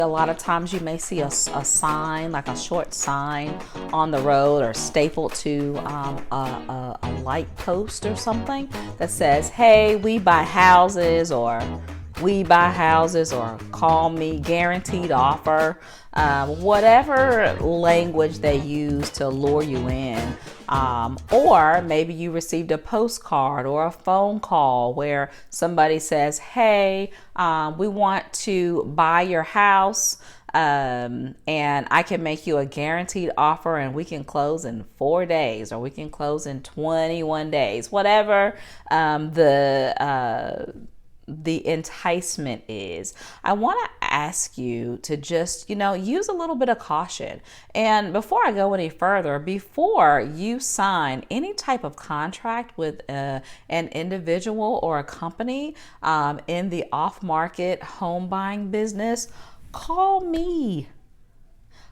A lot of times you may see a sign, like a short sign on the road or stapled to a light post or something that says, hey, we buy houses, or we buy houses, or call me, guaranteed offer, whatever language they use to lure you in. Or maybe you received a postcard or a phone call where somebody says, hey, we want to buy your house, and I can make you a guaranteed offer, and we can close in 4 days, or we can close in 21 days, whatever the enticement is. I want to ask you to just, use a little bit of caution. And before I go any further, before you sign any type of contract with an individual or a company in the off-market home buying business, call me.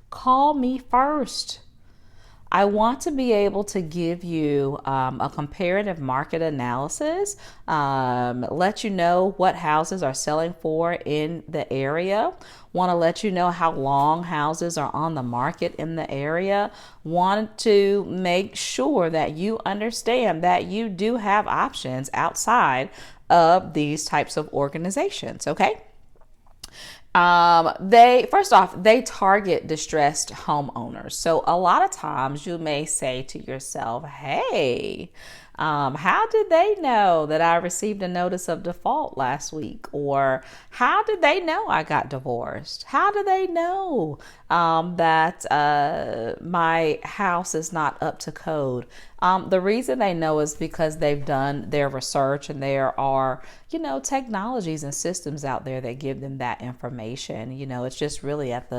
Call me first. I want to be able to give you a comparative market analysis, let you know what houses are selling for in the area, want to let you know how long houses are on the market in the area, want to make sure that you understand that you do have options outside of these types of organizations, okay? They target distressed homeowners. So a lot of times you may say to yourself, hey, how did they know that I received a notice of default last week? Or how did they know I got divorced? How do they know that my house is not up to code? The reason they know is because they've done their research, and there are, technologies and systems out there that give them that information. It's just really at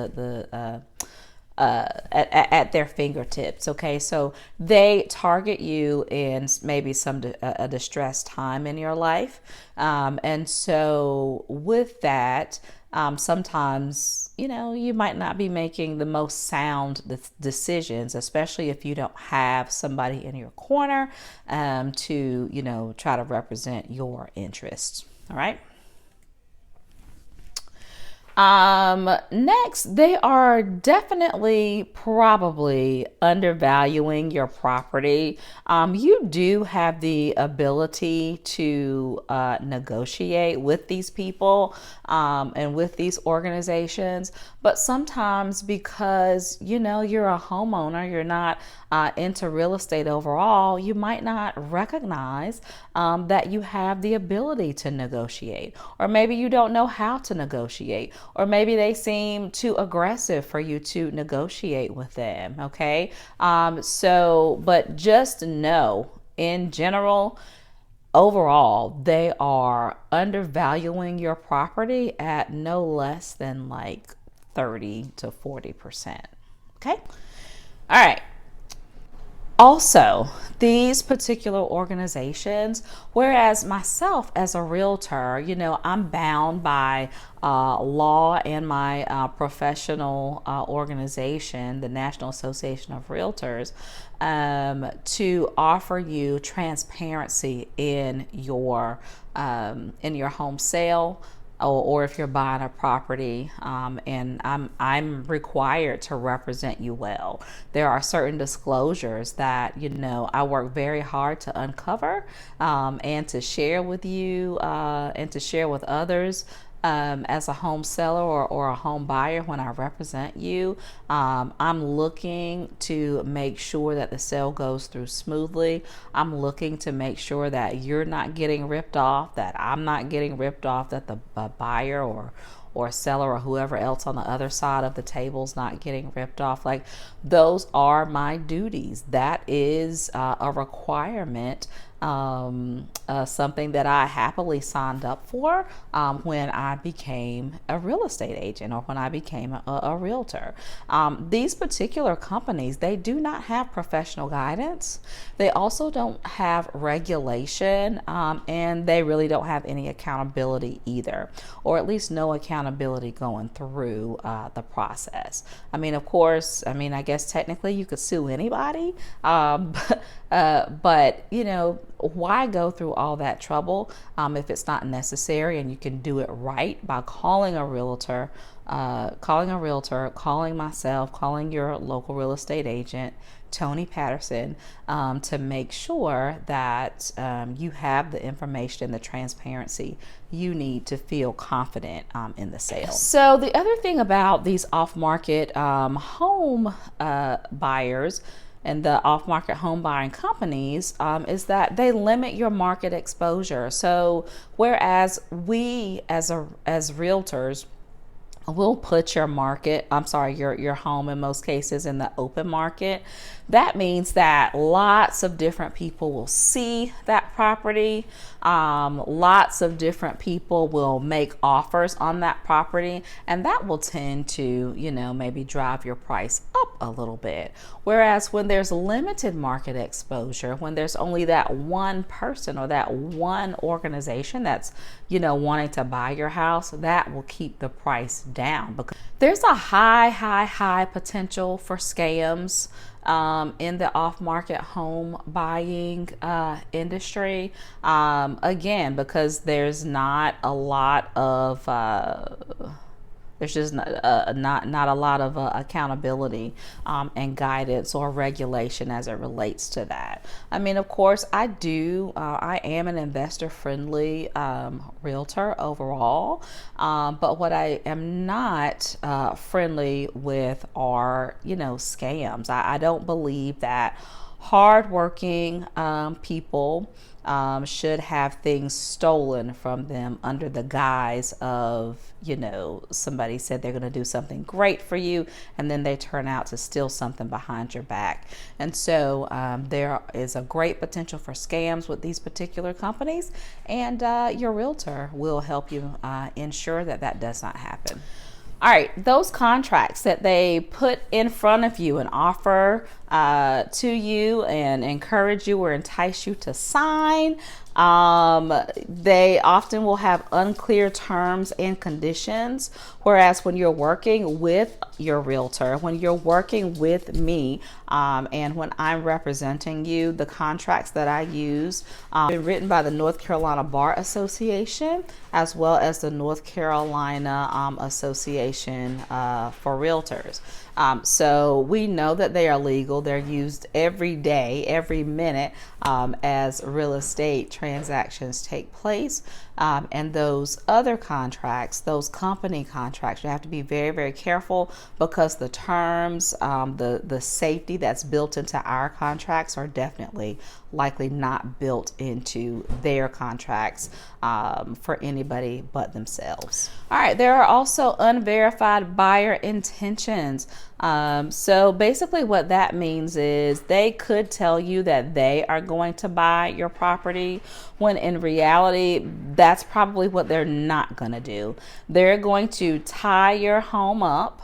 at their fingertips. Okay, so they target you in maybe a distressed time in your life, and so with that, sometimes you might not be making the most sound decisions, especially if you don't have somebody in your corner to try to represent your interests. All right. Next, they are definitely probably undervaluing your property. You do have the ability to negotiate with these people and with these organizations, but sometimes because you're a homeowner, you're not into real estate overall, you might not recognize that you have the ability to negotiate, or maybe you don't know how to negotiate, or maybe they seem too aggressive for you to negotiate with them. Okay. But just know, in general, overall, they are undervaluing your property at no less than like 30 to 40%. Okay. All right. Also, these particular organizations, whereas myself as a realtor, I'm bound by law and my professional organization, the National Association of Realtors, to offer you transparency in your home sale, or if you're buying a property, and I'm required to represent you well. There are certain disclosures that I work very hard to uncover and to share with you and to share with others. As a home seller or a home buyer, when I represent you, I'm looking to make sure that the sale goes through smoothly. I'm looking to make sure that you're not getting ripped off, that I'm not getting ripped off, that the buyer or seller or whoever else on the other side of the table is not getting ripped off. Like, those are my duties. That is a requirement, something that I happily signed up for when I became a real estate agent, or when I became a realtor. These particular companies, they do not have professional guidance. They also don't have regulation, and they really don't have any accountability either, or at least no accountability accountability going through the process. I mean, of course, I guess technically you could sue anybody, but you know, why go through all that trouble if it's not necessary, and you can do it right by calling a realtor, calling myself, calling your local real estate agent, Toni Patterson, to make sure that you have the information, the transparency you need to feel confident in the sale. So the other thing about these off-market home buyers and the off-market home buying companies is that they limit your market exposure. So whereas we as realtors, we'll put your home in most cases in the open market. That means that lots of different people will see that property. Lots of different people will make offers on that property, and that will tend to, you know, maybe drive your price up a little bit. Whereas when there's limited market exposure, when there's only that one person or that one organization that's, you know, wanting to buy your house, that will keep the price down, because there's a high potential for scams in the off-market home buying industry. Again, because there's not a lot of there's just not a lot of accountability and guidance or regulation as it relates to that. I mean, of course, I am an investor-friendly realtor overall, but what I am not friendly with are, you know, scams. I don't believe that hardworking people should have things stolen from them under the guise of, you know, somebody said they're going to do something great for you, and then they turn out to steal something behind your back. And so there is a great potential for scams with these particular companies, and your realtor will help you ensure that that does not happen. All right, those contracts that they put in front of you and offer to you and encourage you or entice you to sign, they often will have unclear terms and conditions. Whereas when you're working with your realtor, when you're working with me, and when I'm representing you, the contracts that I use been written by the North Carolina Bar Association, as well as the North Carolina Association for Realtors. So we know that they are legal. They're used every day, every minute, as real estate transactions take place. And those other contracts, those company contracts, you have to be very careful, because the terms, the safety that's built into our contracts are definitely likely not built into their contracts for anybody but themselves. All right, there are also unverified buyer intentions. So basically what that means is they could tell you that they are going to buy your property, when in reality, that's probably what they're not going to do. They're going to tie your home up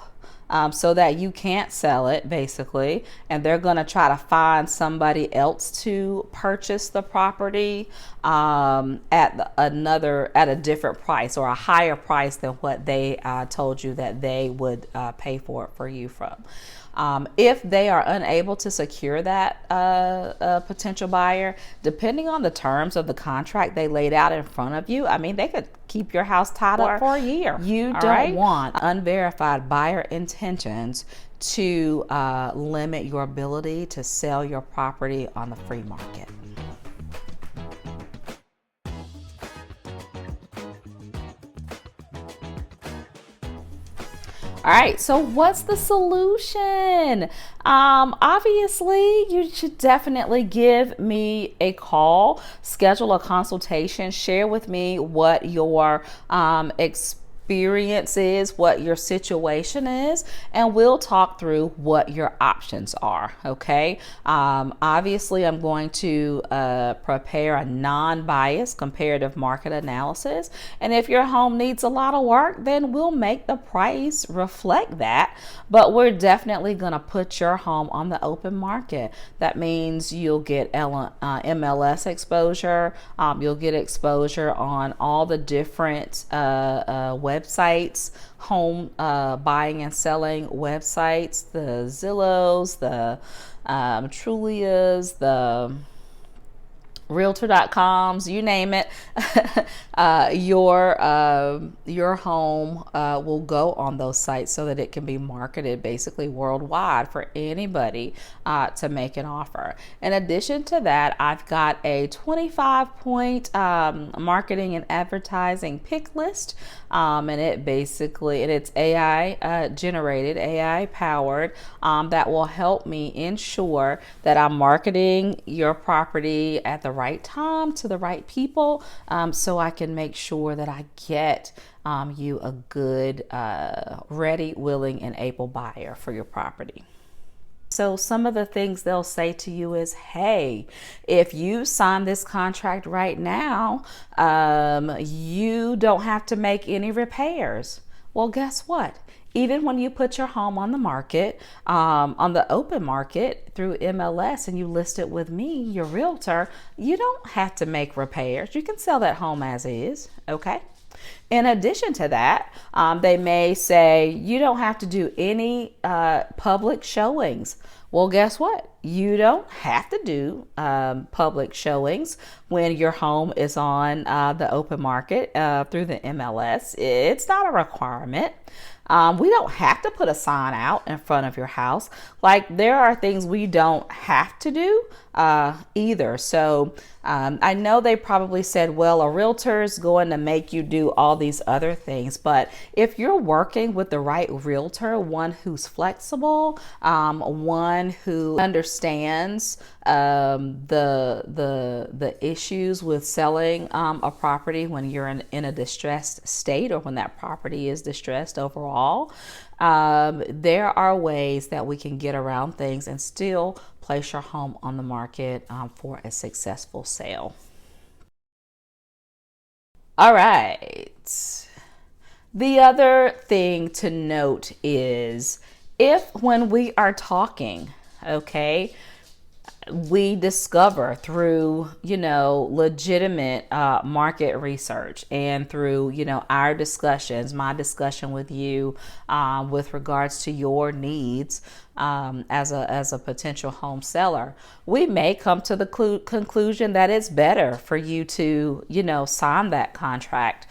so that you can't sell it, basically, and they're going to try to find somebody else to purchase the property at a different price, or a higher price than what they told you that they would pay for it for you from. If they are unable to secure that potential buyer, depending on the terms of the contract they laid out in front of you, I mean, they could keep your house tied up for a year. You don't want unverified buyer intentions to limit your ability to sell your property on the free market. All right, so what's the solution? Obviously, you should definitely give me a call, schedule a consultation, share with me what your experience is, what your situation is, and we'll talk through what your options are. Okay. Obviously, I'm going to prepare a non-biased comparative market analysis, and if your home needs a lot of work, then we'll make the price reflect that. But we're definitely going to put your home on the open market. That means you'll get MLS exposure. You'll get exposure on all the different websites websites, home buying and selling websites, the Zillows, the Trulias, the realtor.coms, you name it. Your home will go on those sites so that it can be marketed basically worldwide for anybody to make an offer. In addition to that, I've got a 25-point marketing and advertising pick list, and it's AI generated, AI powered, that will help me ensure that I'm marketing your property at the right time to the right people, so I can make sure that I get you a good, ready, willing, and able buyer for your property. So some of the things they'll say to you is, hey, if you sign this contract right now, you don't have to make any repairs. Well, guess what? Even when you put your home on the market, on the open market through MLS, and you list it with me, your realtor, you don't have to make repairs. You can sell that home as is, okay? In addition to that, they may say you don't have to do any public showings. Well, guess what? You don't have to do public showings when your home is on the open market through the MLS. It's not a requirement. We don't have to put a sign out in front of your house. Like, there are things we don't have to do either. So I know they probably said, well, a realtor is going to make you do all these other things. But if you're working with the right realtor, one who's flexible, one who understands the issues with selling a property when you're in a distressed state, or when that property is distressed overall, there are ways that we can get around things and still place your home on the market for a successful sale. All right. The other thing to note is, if when we are talking, okay, we discover through, legitimate market research, and through, our discussions, my discussion with you with regards to your needs as a potential home seller, we may come to the conclusion that it's better for you to, sign that contract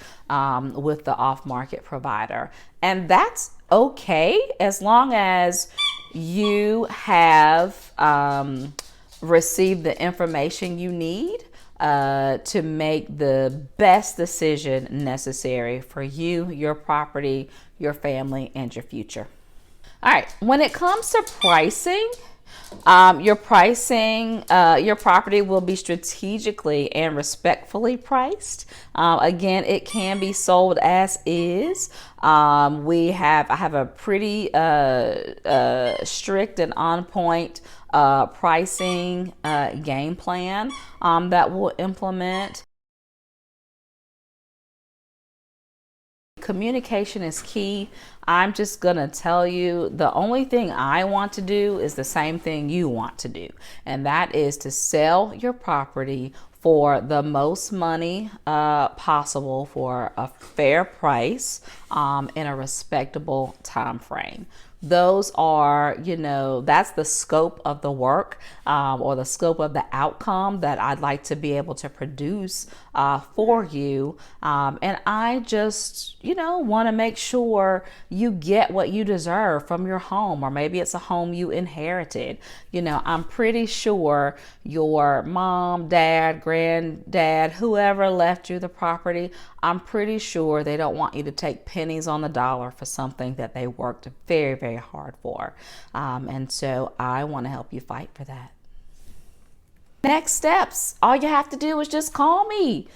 with the off-market provider. And that's okay, as long as you have receive the information you need to make the best decision necessary for you, your property, your family, and your future. All right, when it comes to pricing, your property will be strategically and respectfully priced. Again, it can be sold as is. I have a pretty strict and on point pricing game plan that we'll implement. Communication is key. I'm just going to tell you, the only thing I want to do is the same thing you want to do, and that is to sell your property for the most money possible, for a fair price, in a respectable time frame. Those are, that's the scope of the work, or the scope of the outcome that I'd like to be able to produce for you. And I just, want to make sure you get what you deserve from your home, or maybe it's a home you inherited. I'm pretty sure your mom, dad, granddad, whoever left you the property, I'm pretty sure they don't want you to take pennies on the dollar for something that they worked very, very hard for. And so I want to help you fight for that. Next steps, all you have to do is just call me,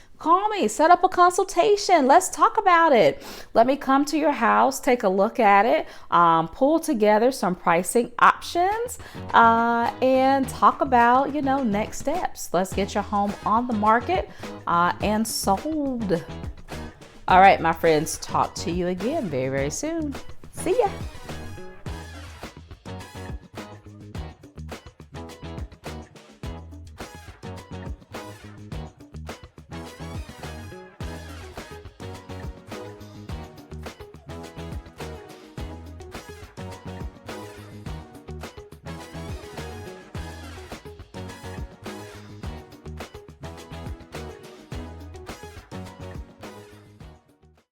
set up a consultation. Let's talk about it. Let me come to your house, take a look at it, pull together some pricing options, and talk about, next steps. Let's get your home on the market and sold. All right, my friends, talk to you again very, very soon. See ya.